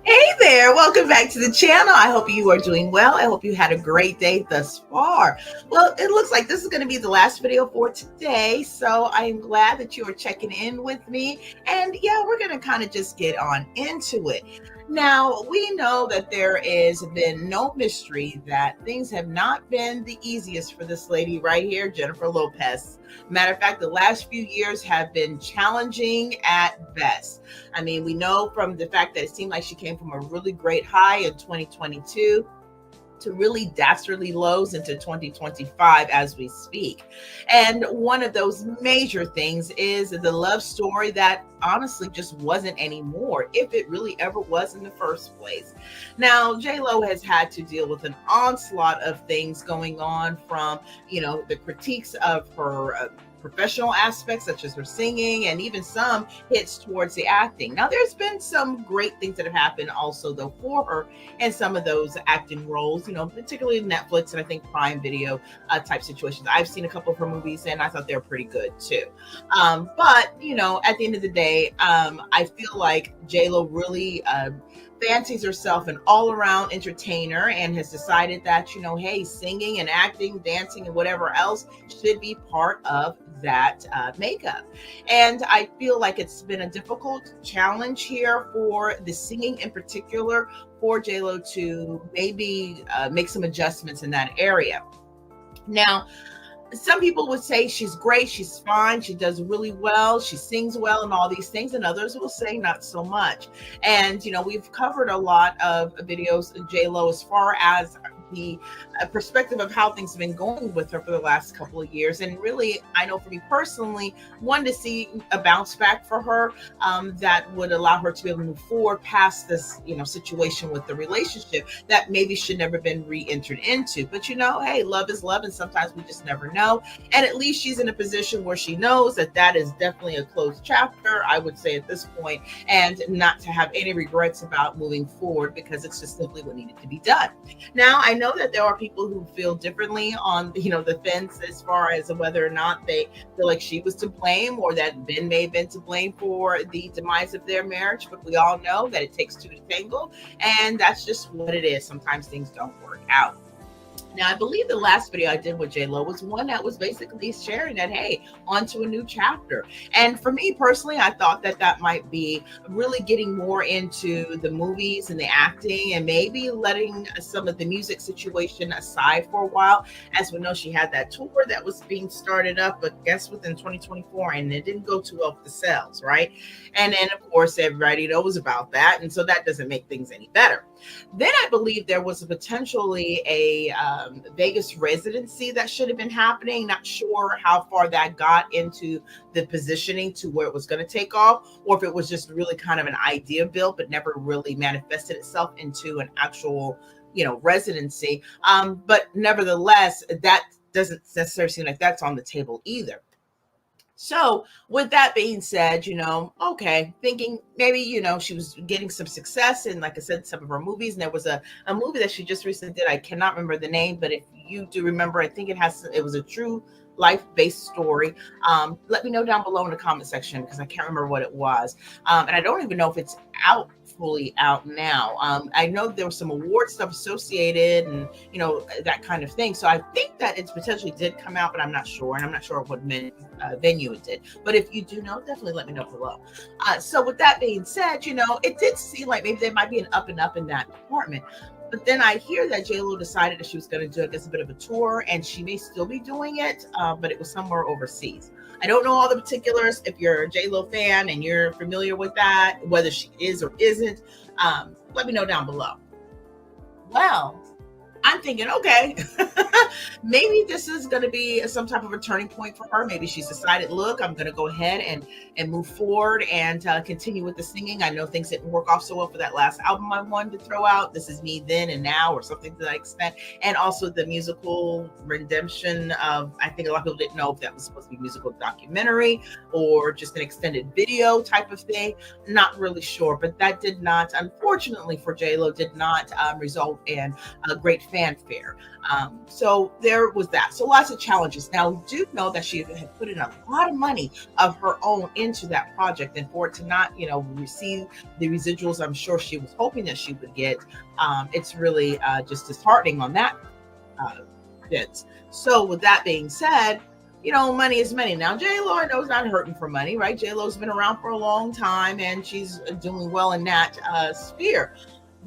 Hey there, welcome back to the channel. I hope you are doing well. I hope you had a great day thus far. Well, it looks like this is going to be the last video for today, so I'm glad that you are checking in with me. And yeah, we're going to kind of just get on into it. Now, we know that there has been no mystery that things have not been the easiest for this lady right here, Jennifer Lopez. Matter of fact, the last few years have been challenging at best. I mean, we know from the fact that it seemed like she came from a really great high in 2022 to really dastardly lows into 2025 as we speak. And one of those major things is the love story that honestly just wasn't anymore, if it really ever was in the first place. Now, J-Lo has had to deal with an onslaught of things going on, from, the critiques of her professional aspects, such as her singing, and even some hits towards the acting. Now, there's been some great things that have happened also, though, for her and some of those acting roles, particularly Netflix and I think Prime Video type situations. I've seen a couple of her movies and I thought they were pretty good too. But, at the end of the day, I feel like J-Lo really fancies herself an all-around entertainer and has decided that, hey, singing and acting, dancing, and whatever else should be part of that makeup. And I feel like it's been a difficult challenge here for the singing in particular, for J-Lo to maybe make some adjustments in that area. Now, some people would say she's great, she's fine, she does really well, she sings well and all these things, and others will say not so much. And we've covered a lot of videos of J-Lo as far as the perspective of how things have been going with her for the last couple of years. And really, I know for me personally, wanted to see a bounce back for her that would allow her to be able to move forward past this, situation with the relationship that maybe should never been re-entered into. But hey, love is love, and sometimes we just never know. And at least she's in a position where she knows that that is definitely a closed chapter, I would say, at this point, and not to have any regrets about moving forward, because it's just simply what needed to be done. Now, I know that there are people who feel differently on the fence as far as whether or not they feel like she was to blame, or that Ben may have been to blame for the demise of their marriage. But we all know that it takes two to tango, and that's just what it is. Sometimes things don't work out. Now, I believe the last video I did with J-Lo was one that was basically sharing that, hey, on to a new chapter. And for me personally, I thought that that might be really getting more into the movies and the acting, and maybe letting some of the music situation aside for a while. As we know, she had that tour that was being started up, but guess within 2024, and it didn't go too well with the sales, right? And then, of course, everybody knows about that. And so that doesn't make things any better. Then I believe there was potentially a Vegas residency that should have been happening. Not sure how far that got into the positioning to where it was going to take off, or if it was just really kind of an idea built, but never really manifested itself into an actual, residency. But nevertheless, that doesn't necessarily seem like that's on the table either. So with that being said, okay, thinking maybe, she was getting some success in, like I said, some of her movies. And there was a movie that she just recently did. I cannot remember the name, but if you do remember, I think it was a true life-based story. Let me know down below in the comment section, because I can't remember what it was. And I don't even know if it's out fully out now. I know there was some award stuff associated and, that kind of thing. So I think that it potentially did come out, but I'm not sure. And I'm not sure what venue it did. But if you do know, definitely let me know below. So with that being said, it did seem like maybe there might be an up and up in that department. But then I hear that J.Lo decided that she was going to do, I guess, a bit of a tour, and she may still be doing it, but it was somewhere overseas. I don't know all the particulars. If you're a J.Lo fan and you're familiar with that, whether she is or isn't, let me know down below. Well, I'm thinking, okay, maybe this is going to be some type of a turning point for her. Maybe she's decided, look, I'm going to go ahead and move forward and continue with the singing. I know things didn't work off so well for that last album I wanted to throw out. This Is Me Then and Now, or something to that extent. And also the musical redemption of, I think a lot of people didn't know if that was supposed to be a musical documentary or just an extended video type of thing. Not really sure, but that did not, unfortunately for J.Lo, did not result in a great fanfare. So there was that. So lots of challenges. Now, we do know that she had put in a lot of money of her own into that project, and for it to not, receive the residuals I'm sure she was hoping that she would get, it's really just disheartening on that bit. So with that being said, money is money. Now, J.Lo, I know, is not hurting for money, right? J.Lo's been around for a long time, and she's doing well in that sphere.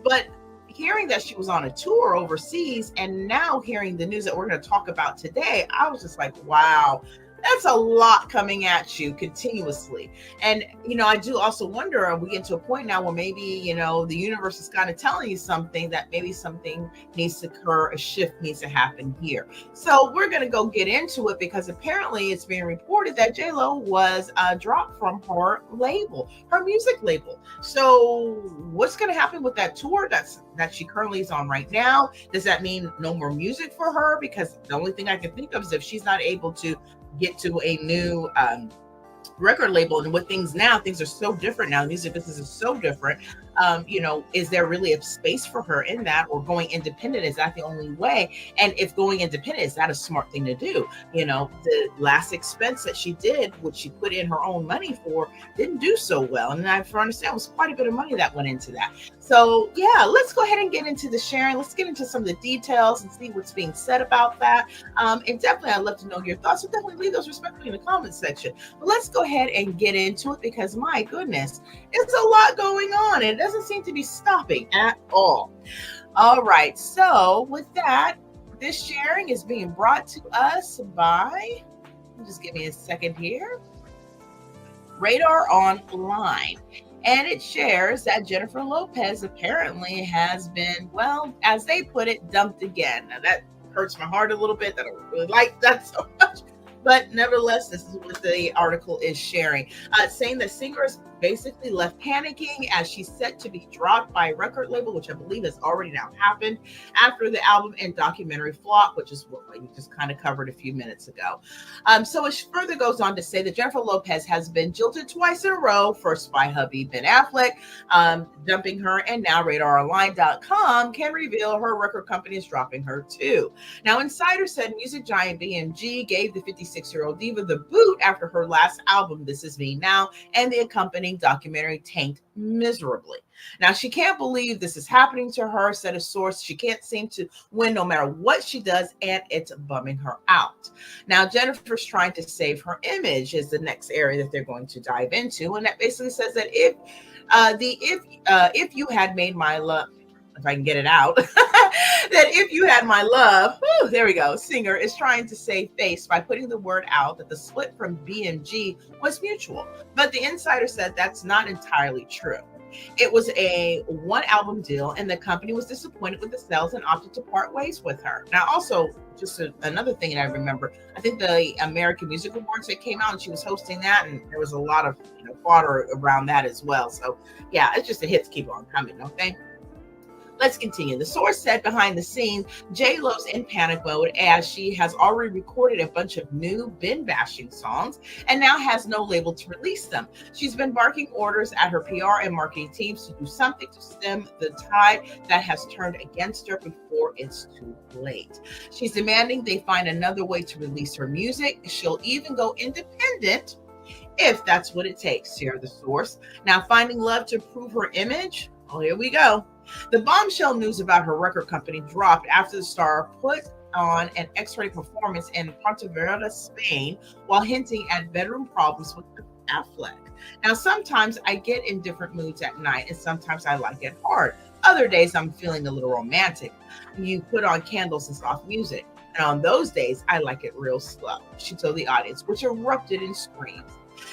But hearing that she was on a tour overseas, and now hearing the news that we're going to talk about today, I was just like, wow, that's a lot coming at you continuously. And, I do also wonder, are we getting to a point now where maybe, the universe is kind of telling you something, that maybe something needs to occur, a shift needs to happen here. So we're going to go get into it, because apparently it's being reported that J.Lo was dropped from her label, her music label. So what's going to happen with that tour that she currently is on right now? Does that mean no more music for her? Because the only thing I can think of is if she's not able to get to a new record label, and with things are so different now, the music business is so different. Is there really a space for her in that, or going independent? Is that the only way? And if going independent, is that a smart thing to do? The last expense that she did, which she put in her own money for, didn't do so well. And I understand it was quite a bit of money that went into that. So yeah, let's go ahead and get into the sharing. Let's get into some of the details and see what's being said about that. And definitely, I'd love to know your thoughts. So definitely leave those respectfully in the comments section. But let's go ahead and get into it, because my goodness, it's a lot going on, and it doesn't seem to be stopping at all. All right, so with that, this sharing is being brought to us by, just give me a second here, Radar Online. And it shares that Jennifer Lopez apparently has been, well, as they put it, dumped again. Now that hurts my heart a little bit. I don't really like that so much. But nevertheless, this is what the article is sharing, saying the singer is basically left panicking as she's set to be dropped by a record label, which I believe has already now happened after the album and documentary flop, which is what you just kind of covered a few minutes ago. So it further goes on to say that Jennifer Lopez has been jilted twice in a row, first by hubby Ben Affleck, dumping her, and now RadarOnline.com can reveal her record company is dropping her too. Now, insiders said music giant BMG gave the 56-year-old diva the boot after her last album, This Is Me Now, and the accompanying documentary tanked miserably. Now, she can't believe this is happening to her, said a source. She can't seem to win no matter what she does, and it's bumming her out. Now, Jennifer's trying to save her image is the next area that they're going to dive into, and that basically says that if you had made my love, if I can get it out, that if you had my love, there we go, singer is trying to save face by putting the word out that the split from BMG was mutual. But the insider said that's not entirely true. It was a one album deal, and the company was disappointed with the sales and opted to part ways with her. Now, also, just another thing that I remember, I think the American Music Awards that came out, and she was hosting that, and there was a lot of fodder around that as well. So yeah, it's just the hits keep on coming, don't they? Let's continue. The source said behind the scenes, J-Lo's in panic mode as she has already recorded a bunch of new bin bashing songs and now has no label to release them. She's been barking orders at her PR and marketing teams to do something to stem the tide that has turned against her before it's too late. She's demanding they find another way to release her music. She'll even go independent if that's what it takes, shared the source. Now, finding love to prove her image, Oh, here we go. The bombshell news about her record company dropped after the star put on an X-ray performance in Pontevedra, Spain, while hinting at bedroom problems with Affleck. Now, sometimes I get in different moods at night, and sometimes I like it hard. Other days, I'm feeling a little romantic. You put on candles and soft music. And on those days, I like it real slow, she told the audience, which erupted in screams.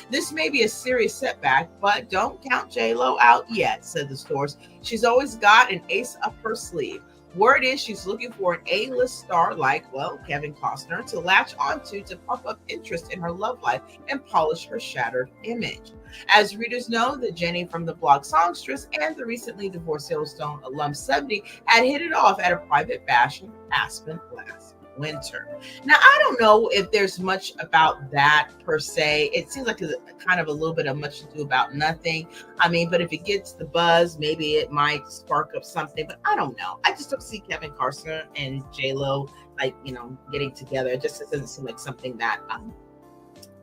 This may be a serious setback, but don't count J-Lo out yet, said the source. She's always got an ace up her sleeve. Word is she's looking for an A-list star like, well, Kevin Costner to latch onto to pump up interest in her love life and polish her shattered image. As readers know, the Jenny from the blog songstress and the recently divorced Yellowstone alum 70 had hit it off at a private bash in Aspen last winter. Now, I don't know if there's much about that per se. It seems like a kind of a little bit of much ado about nothing. I mean, but if it gets the buzz, maybe it might spark up something, but I don't know. I just don't see Kevin Costner and J-Lo like, getting together. It just doesn't seem like something that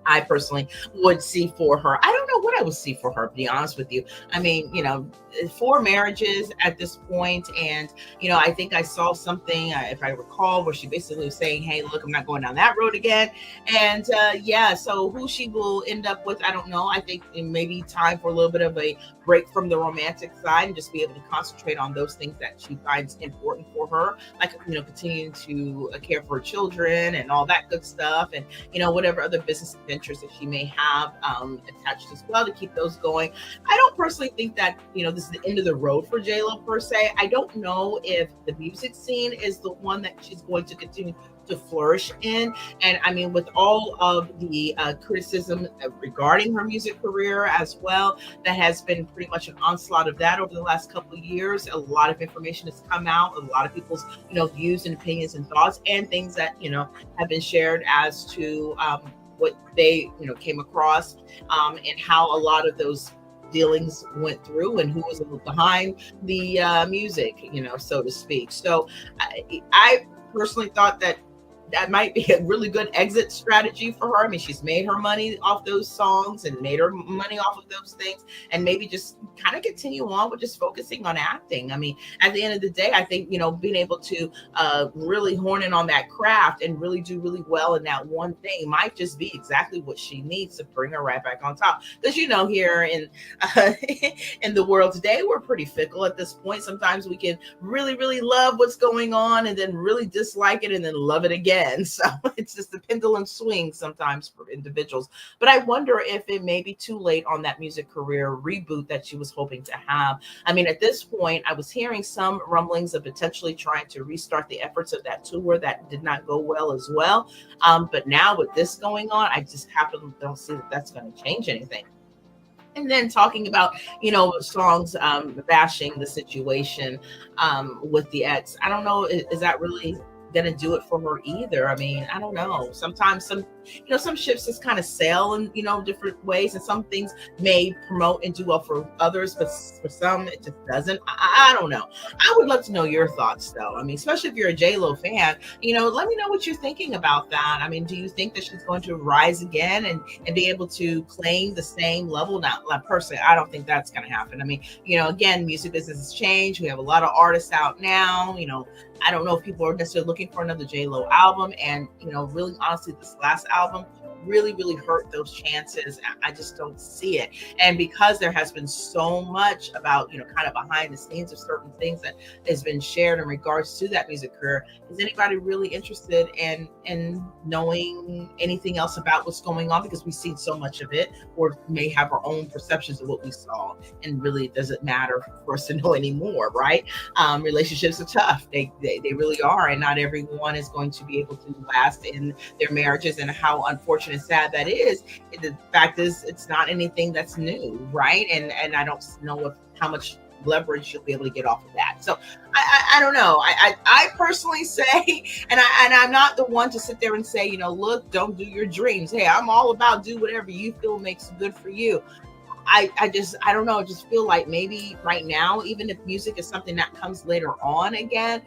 I personally would see for her. I don't know what I would see for her, to be honest with you. I mean, 4 marriages at this point. And, I think I saw something, if I recall, where she basically was saying, hey, look, I'm not going down that road again. And so who she will end up with, I don't know. I think it may be time for a little bit of a break from the romantic side and just be able to concentrate on those things that she finds important for her, like, continuing to care for her children and all that good stuff. And, whatever other business ventures that she may have attached as well, to keep those going. I don't personally think that, this is the end of the road for J-Lo per se. I don't know if the music scene is the one that she's going to continue to flourish in. And I mean, with all of the criticism regarding her music career as well, that has been pretty much an onslaught of that over the last couple of years. A lot of information has come out, a lot of people's, views and opinions and thoughts and things that, have been shared as to what they, came across and how a lot of those dealings went through and who was behind the music, so to speak. So I personally thought that might be a really good exit strategy for her. I mean, she's made her money off those songs and made her money off of those things, and maybe just kind of continue on with just focusing on acting. I mean, at the end of the day, I think, being able to really horn in on that craft and really do really well in that one thing might just be exactly what she needs to bring her right back on top. Because, here in in the world today, we're pretty fickle at this point. Sometimes we can really, really love what's going on and then really dislike it and then love it again. So it's just the pendulum swings sometimes for individuals. But I wonder if it may be too late on that music career reboot that she was hoping to have. I mean, at this point, I was hearing some rumblings of potentially trying to restart the efforts of that tour that did not go well as well. But now with this going on, I just don't see that that's going to change anything. And then talking about, songs bashing the situation with the ex. I don't know, is that really gonna do it for her either? I mean, I don't know. Sometimes some ships just kind of sail in different ways, and some things may promote and do well for others, but for some it just doesn't. I don't know. I would love to know your thoughts though. I mean, especially if you're a J-Lo fan, let me know what you're thinking about that. I mean, do you think that she's going to rise again and be able to claim the same level? Now, personally, I don't think that's going to happen. I mean, again, music business has changed. We have a lot of artists out now. I don't know if people are necessarily looking for another J-Lo album. And, really honestly, this last album really, really hurt those chances. I just don't see it. And because there has been so much about, kind of behind the scenes of certain things that has been shared in regards to that music career, is anybody really interested in knowing anything else about what's going on? Because we've seen so much of it, or may have our own perceptions of what we saw, and really it doesn't matter for us to know anymore, right? Relationships are tough. They really are. And not everyone is going to be able to last in their marriages, and how unfortunate and sad that is. The fact is, it's not anything that's new, right? And I don't know how much leverage you'll be able to get off of that. So I don't know. I personally say, and I'm not the one to sit there and say, look, don't do your dreams. Hey, I'm all about do whatever you feel makes good for you. I don't know. I just feel like maybe right now, even if music is something that comes later on again,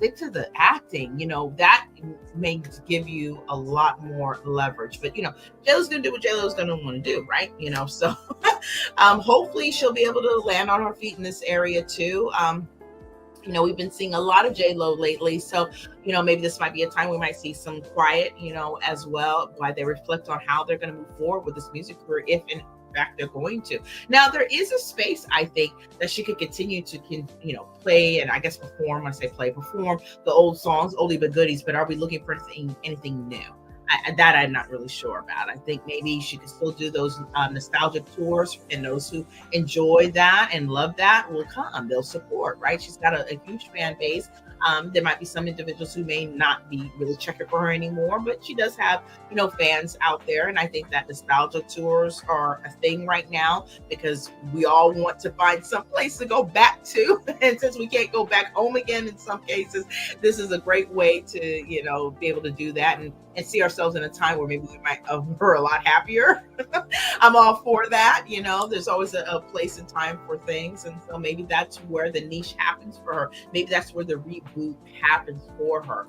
stick to the acting. That may give you a lot more leverage. But JLo's gonna do what JLo's gonna want to do, right? So hopefully she'll be able to land on her feet in this area too. We've been seeing a lot of J-Lo lately. So, maybe this might be a time we might see some quiet, as well, while they reflect on how they're going to move forward with this music career, if in fact they're going to. Now, there is a space, I think, that she could continue to, play and I guess perform. When I say play, perform the old songs, oldie but goodies. But are we looking for anything new? That I'm not really sure about. I think maybe she could still do those nostalgic tours, and those who enjoy that and love that will come. They'll support, right? She's got a huge fan base. There might be some individuals who may not be really checking for her anymore, but she does have, fans out there. And I think that nostalgia tours are a thing right now, because we all want to find some place to go back to. And since we can't go back home again in some cases, this is a great way to, be able to do that and see ourselves in a time where maybe we might we're a lot happier. I'm all for that. There's always a place and time for things. And so maybe that's where the niche happens for her. Maybe that's where the reboot happens for her.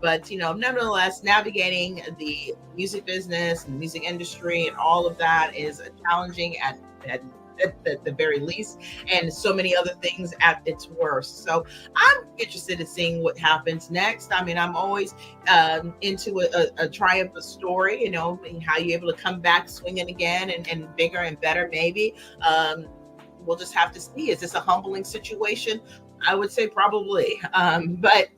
But, nonetheless, navigating the music business and music industry and all of that is challenging at the very least, and so many other things at its worst. So I'm interested in seeing what happens next. I mean, I'm always into a triumph story, how you're able to come back swinging again and bigger and better, maybe. We'll just have to see. Is this a humbling situation? I would say probably. But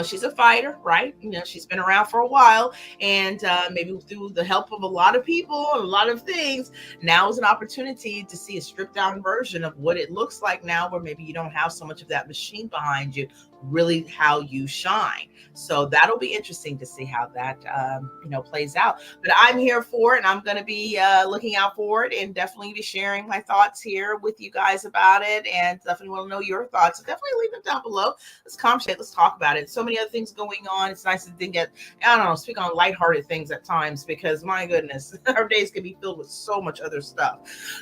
she's a fighter, right? She's been around for a while, and maybe through the help of a lot of people and a lot of things, now is an opportunity to see a stripped down version of what it looks like now, where maybe you don't have so much of that machine behind you, really how you shine. So that'll be interesting to see how that plays out. But I'm here for it, and I'm going to be looking out for it, and definitely be sharing my thoughts here with you guys about it, and definitely want to know your thoughts. So definitely leave them down below. Let's conversate. Let's talk about it. So many other things going on. It's nice to think speak on lighthearted things at times, because my goodness, our days can be filled with so much other stuff.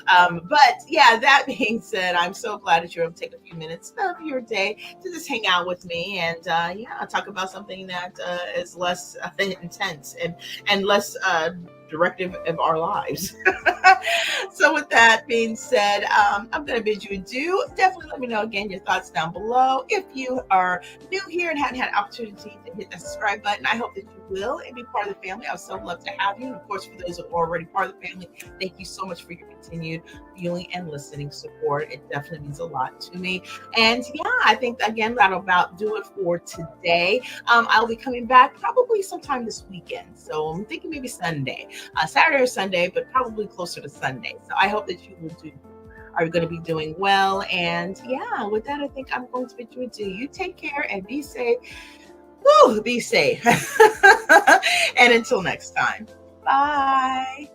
But yeah, that being said, I'm so glad that you're able to take a few minutes of your day to just hang out with me and talk about something that is less intense and less directive of our lives. So with that being said, I'm going to bid you adieu. Definitely let me know again your thoughts down below. If you are new here and hadn't had an opportunity to hit that subscribe button, I hope that you will and be part of the family. I would so love to have you. And of course, for those who are already part of the family, thank you so much for your continued viewing and listening support. It definitely means a lot to me. And yeah, I think again that'll about do it for today. I'll be coming back probably sometime this weekend. So I'm thinking maybe Sunday. Saturday or Sunday, but probably closer to Sunday. So I hope that you are going to be doing well. And yeah, with that, I think I'm going to bid you adieu. You take care and be safe. Woo, be safe. And until next time, bye.